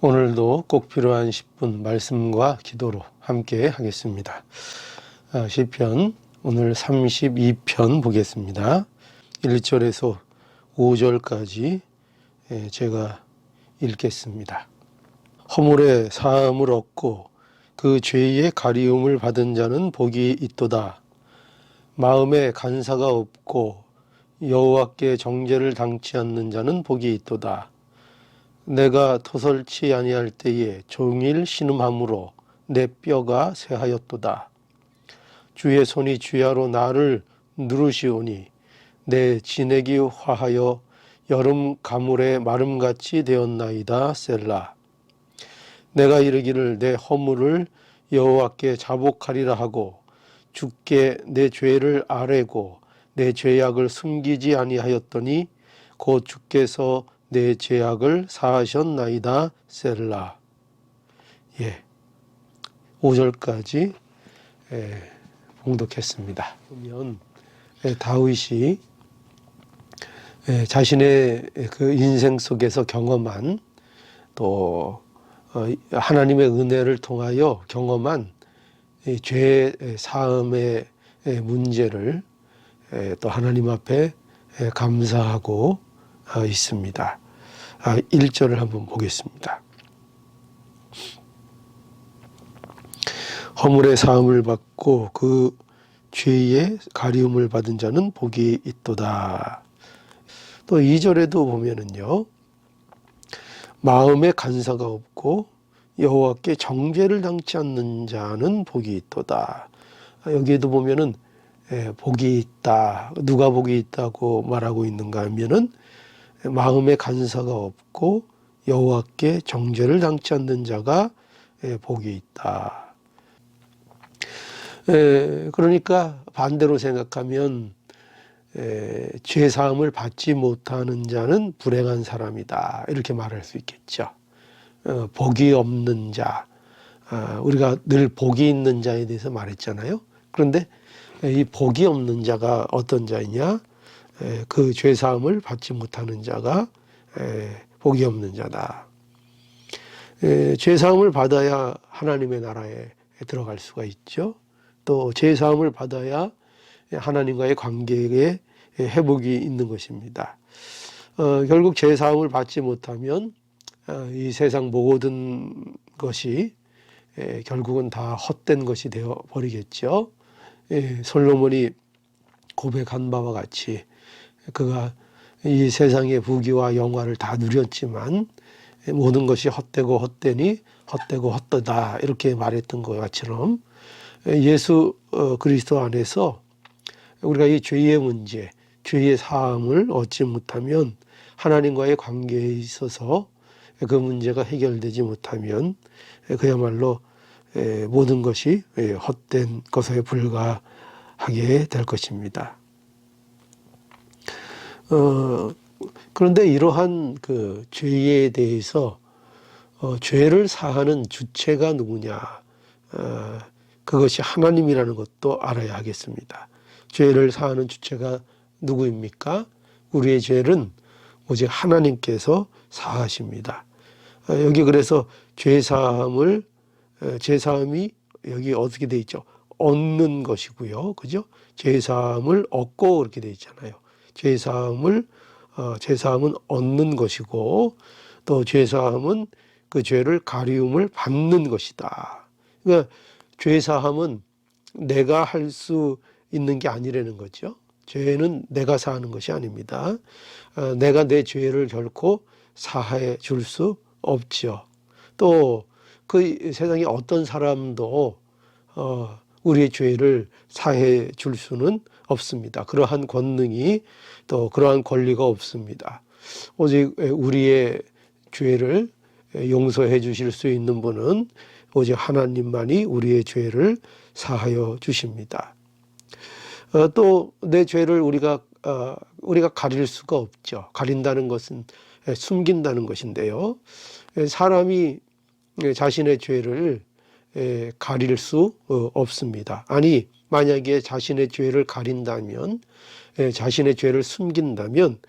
오늘도 꼭 필요한 10분 말씀과 기도로 함께 하겠습니다. 시편 오늘 32편 보겠습니다. 1절에서 5절까지 제가 읽겠습니다. 허물의 사함을 얻고 그 죄의 가리움을 받은 자는 복이 있도다. 마음에 간사가 없고 여호와께 정죄를 당치 않는 자는 복이 있도다. 내가 토설치 아니할 때에 종일 신음함으로 내 뼈가 쇠하였도다. 주의 손이 주야로 나를 누르시오니 내 진액이 화하여 여름 가물의 마름같이 되었나이다. 셀라. 내가 이르기를 내 허물을 여호와께 자복하리라 하고 주께 내 죄를 아뢰고 내 죄악을 숨기지 아니하였더니 곧 주께서 내 죄악을 사하셨나이다. 셀라. 5절까지 봉독했습니다. 보면 다윗이 자신의 그 인생 속에서 경험한 또 하나님의 은혜를 통하여 경험한 죄 사함의 문제를 또 하나님 앞에 감사하고 있습니다. 1절을 한번 보겠습니다. 허물의 사함을 받고 그 죄의 가리움을 받은 자는 복이 있도다. 또 2절에도 보면은요, 마음에 간사가 없고 여호와께 정죄를 당치 않는 자는 복이 있도다. 여기에도 보면은 복이 있다. 누가 복이 있다고 말하고 있는가 하면은 마음에 간사가 없고 여호와께 정죄를 당치 않는 자가 복이 있다. 그러니까 반대로 생각하면 죄 사함을 받지 못하는 자는 불행한 사람이다. 이렇게 말할 수 있겠죠. 복이 없는 자, 우리가 늘 복이 있는 자에 대해서 말했잖아요. 그런데 이 복이 없는 자가 어떤 자이냐? 그 죄 사함을 받지 못하는 자가 복이 없는 자다. 죄 사함을 받아야 하나님의 나라에 들어갈 수가 있죠. 또 죄 사함을 받아야 하나님과의 관계에 회복이 있는 것입니다. 결국 죄 사함을 받지 못하면 이 세상 모든 것이 결국은 다 헛된 것이 되어 버리겠죠. 솔로몬이 고백한 바와 같이 그가 이 세상의 부귀와 영화를 다 누렸지만 모든 것이 헛되고 헛되니 헛되고 헛되다 이렇게 말했던 것처럼 예수 그리스도 안에서 우리가 이 죄의 문제, 죄의 사함을 얻지 못하면 하나님과의 관계에 있어서 그 문제가 해결되지 못하면 그야말로 모든 것이 헛된 것에 불과하게 될 것입니다. 그런데 이러한 그 죄에 대해서 죄를 사하는 주체가 누구냐? 그것이 하나님이라는 것도 알아야 하겠습니다. 죄를 사하는 주체가 누구입니까? 우리의 죄는 오직 하나님께서 사하십니다. 여기 그래서 죄사함이 여기 어떻게 돼 있죠? 얻는 것이고요. 그죠? 죄사함을 얻고 그렇게 돼 있잖아요. 죄사함은 얻는 것이고 또 죄사함은 그 죄를 가리움을 받는 것이다. 그러니까 죄사함은 내가 할 수 있는 게 아니라는 거죠. 죄는 내가 사하는 것이 아닙니다. 내가 내 죄를 결코 사해 줄 수 없죠. 또 그 세상에 어떤 사람도 우리의 죄를 사해 줄 수는 없습니다. 그러한 권능이 또 그러한 권리가 없습니다. 오직 우리의 죄를 용서해 주실 수 있는 분은 오직 하나님만이 우리의 죄를 사하여 주십니다. 또 내 죄를 우리가 가릴 수가 없죠. 가린다는 것은 숨긴다는 것인데요. 사람이 자신의 죄를 가릴 수 없습니다. 아니 만약에 자신의 죄를 가린다면 자신의 죄를 숨긴다면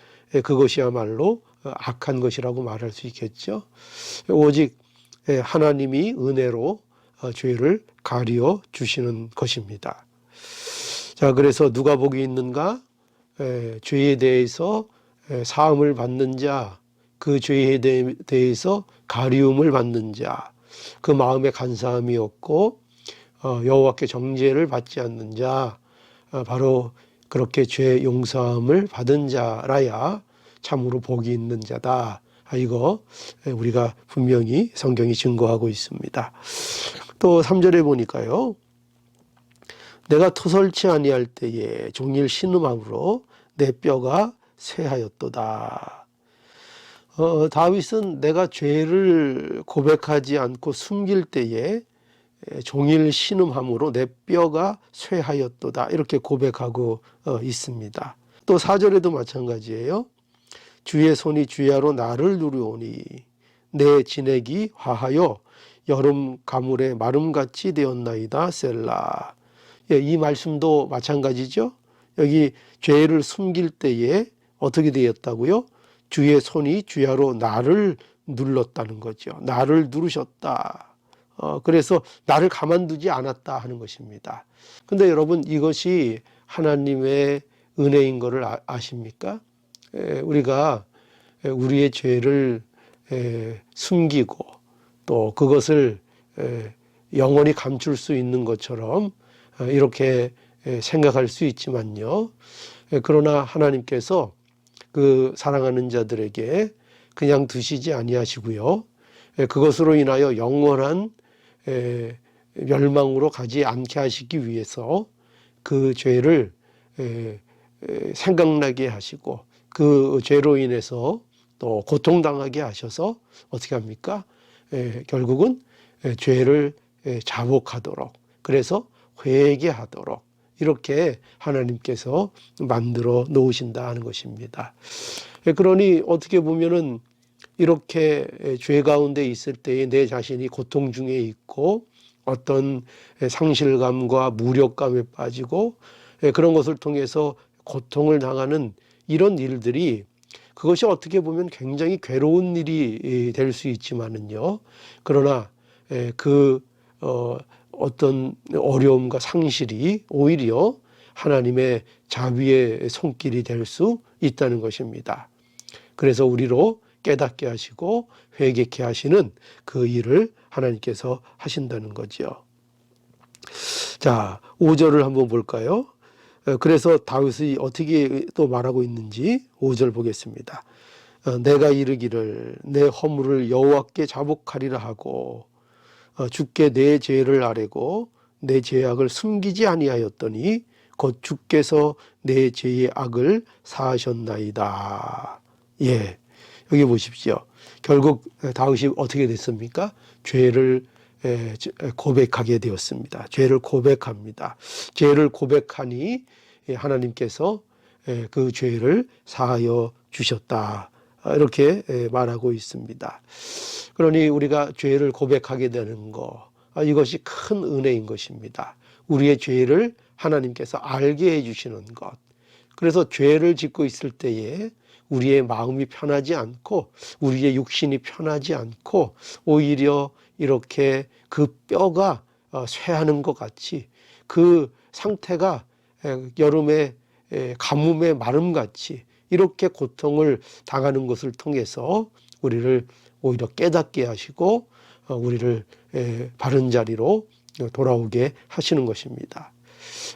그것이야말로 악한 것이라고 말할 수 있겠죠. 오직 하나님이 은혜로 죄를 가리워 주시는 것입니다. 자, 그래서 누가 복이 있는가? 죄에 대해서 사함을 받는 자, 그 죄에 대해서 가리움을 받는 자, 그 마음에 간사함이 없고 여호와께 정죄를 받지 않는 자, 바로 그렇게 죄 용서함을 받은 자라야 참으로 복이 있는 자다. 이거 우리가 분명히 성경이 증거하고 있습니다. 또 3절에 보니까요. 내가 토설치 아니할 때에 종일 신음함으로 내 뼈가 쇠하였도다. 다윗은 내가 죄를 고백하지 않고 숨길 때에 종일 신음함으로 내 뼈가 쇠하였도다. 이렇게 고백하고 있습니다. 또 4절에도 마찬가지예요. 주의 손이 주야로 나를 누르오니 내 진액이 화하여 여름 가물에 마름같이 되었나이다. 셀라. 이 말씀도 마찬가지죠. 여기 죄를 숨길 때에 어떻게 되었다고요? 주의 손이 주야로 나를 눌렀다는 거죠. 나를 누르셨다. 그래서 나를 가만두지 않았다 하는 것입니다. 근데 여러분, 이것이 하나님의 은혜인 것을 아십니까? 우리가 우리의 죄를 숨기고 또 그것을 영원히 감출 수 있는 것처럼 이렇게 생각할 수 있지만요. 그러나 하나님께서 그 사랑하는 자들에게 그냥 두시지 아니하시고요. 그것으로 인하여 영원한 멸망으로 가지 않게 하시기 위해서 그 죄를 생각나게 하시고 그 죄로 인해서 또 고통당하게 하셔서 어떻게 합니까? 결국은 죄를 자복하도록, 그래서 회개하도록 이렇게 하나님께서 만들어 놓으신다 하는 것입니다. 그러니 어떻게 보면은 이렇게 죄 가운데 있을 때에 내 자신이 고통 중에 있고 어떤 상실감과 무력감에 빠지고 그런 것을 통해서 고통을 당하는 이런 일들이, 그것이 어떻게 보면 굉장히 괴로운 일이 될 수 있지만은요. 그러나 그 어떤 어려움과 상실이 오히려 하나님의 자비의 손길이 될 수 있다는 것입니다. 그래서 우리로 깨닫게 하시고 회개케 하시는 그 일을 하나님께서 하신다는 거죠. 자, 5절을 한번 볼까요? 그래서 다윗이 어떻게 또 말하고 있는지 5절 보겠습니다. 내가 이르기를 내 허물을 여호와께 자복하리라 하고 주께 내 죄를 아뢰고 내 죄악을 숨기지 아니하였더니 곧 주께서 내 죄의 악을 사하셨나이다. 예, 여기 보십시오. 결국 다윗이 어떻게 됐습니까? 죄를 고백하게 되었습니다. 죄를 고백합니다. 죄를 고백하니 하나님께서 그 죄를 사하여 주셨다. 이렇게 말하고 있습니다. 그러니 우리가 죄를 고백하게 되는 것, 이것이 큰 은혜인 것입니다. 우리의 죄를 하나님께서 알게 해주시는 것. 그래서 죄를 짓고 있을 때에 우리의 마음이 편하지 않고 우리의 육신이 편하지 않고 오히려 이렇게 그 뼈가 쇠하는 것 같이 그 상태가 여름에 가뭄의 마름같이 이렇게 고통을 당하는 것을 통해서 우리를 오히려 깨닫게 하시고 우리를 바른 자리로 돌아오게 하시는 것입니다.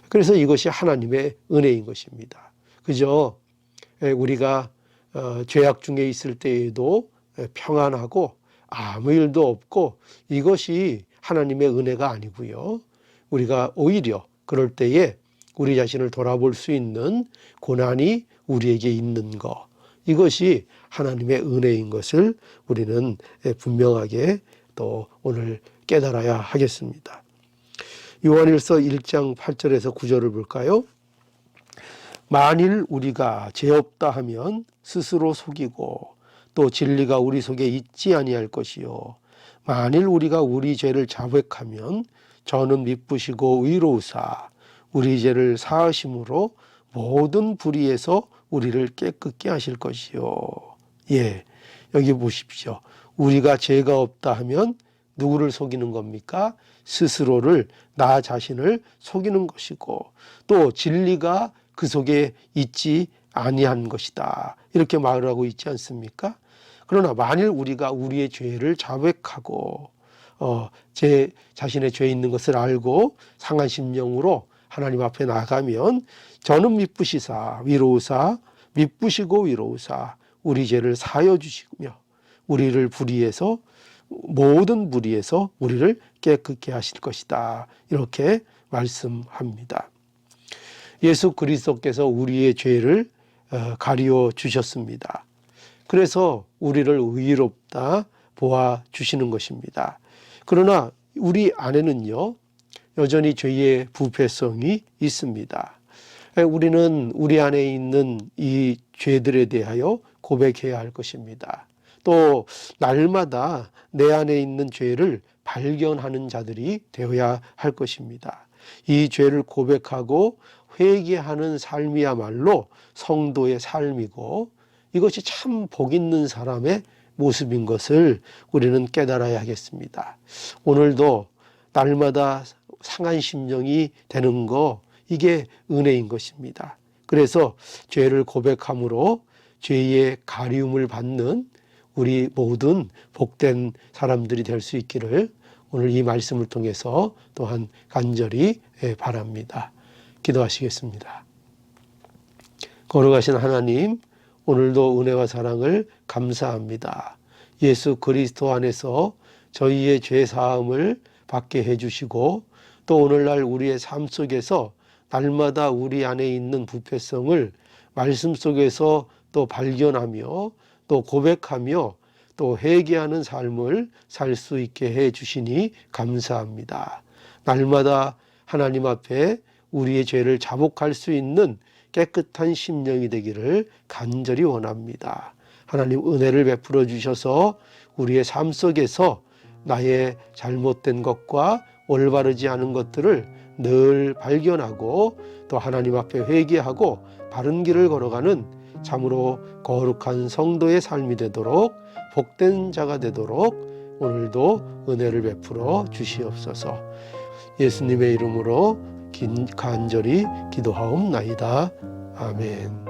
그래서 이것이 하나님의 은혜인 것입니다. 그저 우리가 죄악 중에 있을 때에도 평안하고 아무 일도 없고 이것이 하나님의 은혜가 아니고요. 우리가 오히려 그럴 때에 우리 자신을 돌아볼 수 있는 고난이 우리에게 있는 것, 이것이 하나님의 은혜인 것을 우리는 분명하게 또 오늘 깨달아야 하겠습니다. 요한일서 1장 8절에서 9절을 볼까요? 만일 우리가 죄 없다 하면 스스로 속이고 또 진리가 우리 속에 있지 아니할 것이요 만일 우리가 우리 죄를 자백하면 저는 미쁘시고 의로우사 우리 죄를 사하심으로 모든 불의에서 우리를 깨끗게 하실 것이요. 예, 여기 보십시오. 우리가 죄가 없다 하면 누구를 속이는 겁니까? 스스로를, 나 자신을 속이는 것이고, 또 진리가 그 속에 있지 아니한 것이다, 이렇게 말을 하고 있지 않습니까? 그러나 만일 우리가 우리의 죄를 자백하고 제 자신의 죄 있는 것을 알고 상한 심령으로 하나님 앞에 나가면 저는 미쁘시사 위로우사, 미쁘시고 위로우사 우리 죄를 사여 주시며 우리를 불의에서, 모든 불의에서 우리를 깨끗게 하실 것이다, 이렇게 말씀합니다. 예수 그리스도께서 우리의 죄를 가리워 주셨습니다. 그래서 우리를 의롭다 보아 주시는 것입니다. 그러나 우리 안에는요, 여전히 죄의 부패성이 있습니다. 우리는 우리 안에 있는 이 죄들에 대하여 고백해야 할 것입니다. 또 날마다 내 안에 있는 죄를 발견하는 자들이 되어야 할 것입니다. 이 죄를 고백하고 회개하는 삶이야말로 성도의 삶이고, 이것이 참 복 있는 사람의 모습인 것을 우리는 깨달아야 하겠습니다. 오늘도 날마다 상한 심령이 되는 거, 이게 은혜인 것입니다. 그래서 죄를 고백함으로 죄의 가리움을 받는 우리 모든 복된 사람들이 될 수 있기를 오늘 이 말씀을 통해서 또한 간절히 바랍니다. 기도하시겠습니다. 거룩하신 하나님, 오늘도 은혜와 사랑을 감사합니다. 예수 그리스도 안에서 저희의 죄 사함을 받게 해주시고, 또 오늘날 우리의 삶 속에서 날마다 우리 안에 있는 부패성을 말씀 속에서 또 발견하며 또 고백하며 또 회개하는 삶을 살 수 있게 해주시니 감사합니다. 날마다 하나님 앞에 우리의 죄를 자복할 수 있는 깨끗한 심령이 되기를 간절히 원합니다. 하나님 은혜를 베풀어 주셔서 우리의 삶 속에서 나의 잘못된 것과 올바르지 않은 것들을 늘 발견하고 또 하나님 앞에 회개하고 바른 길을 걸어가는 참으로 거룩한 성도의 삶이 되도록, 복된 자가 되도록 오늘도 은혜를 베풀어 주시옵소서. 예수님의 이름으로 간절히 기도하옵나이다. 아멘.